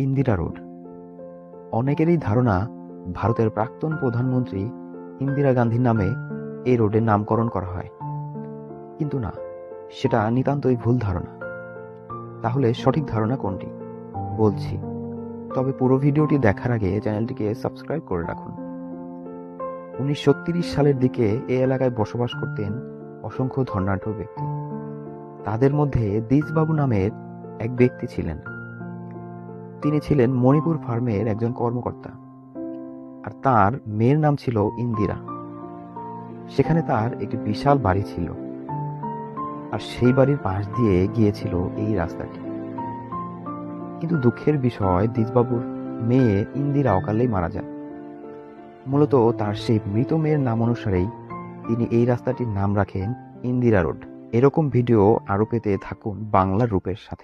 Indira road. অনেকেরই ধারণা ভারতের প্রাক্তন প্রধানমন্ত্রী ইন্দিরা গান্ধীর নামে এই রোডের নামকরণ করা হয়, কিন্তু না, সেটা নিতান্তই ভুল ধারণা। তাহলে সঠিক ধারণা কোনটি বলছি, তবে পুরো ভিডিওটি দেখার আগে চ্যানেলটিকে সাবস্ক্রাইব করে রাখুন। 1930 সালের দিকে এই এলাকায় বসবাস করতেন অসংখ্য ধনাঢ্য ব্যক্তি। তাদের মধ্যে দেশবাবু নামের এক ব্যক্তি ছিলেন। তিনি ছিলেন মণিপুর ফার্মের একজন কর্মকর্তা, আর তার মেয়ের নাম ছিল ইন্দিরা। সেখানে তার একটি বিশাল বাড়ি ছিল, আর সেই বাড়ির পাশ দিয়ে গিয়েছিল এই রাস্তাটি। কিন্তু দুঃখের বিষয়, দেশবাবুর মেয়ে ইন্দিরা অকালেই মারা যান। মূলত তার সেই মৃত মেয়ের নাম অনুসারেই তিনি এই রাস্তাটির নাম রাখেন ইন্দিরা রোড। এরকম ভিডিও আরও পেতে থাকুন বাংলা রূপের সাথে।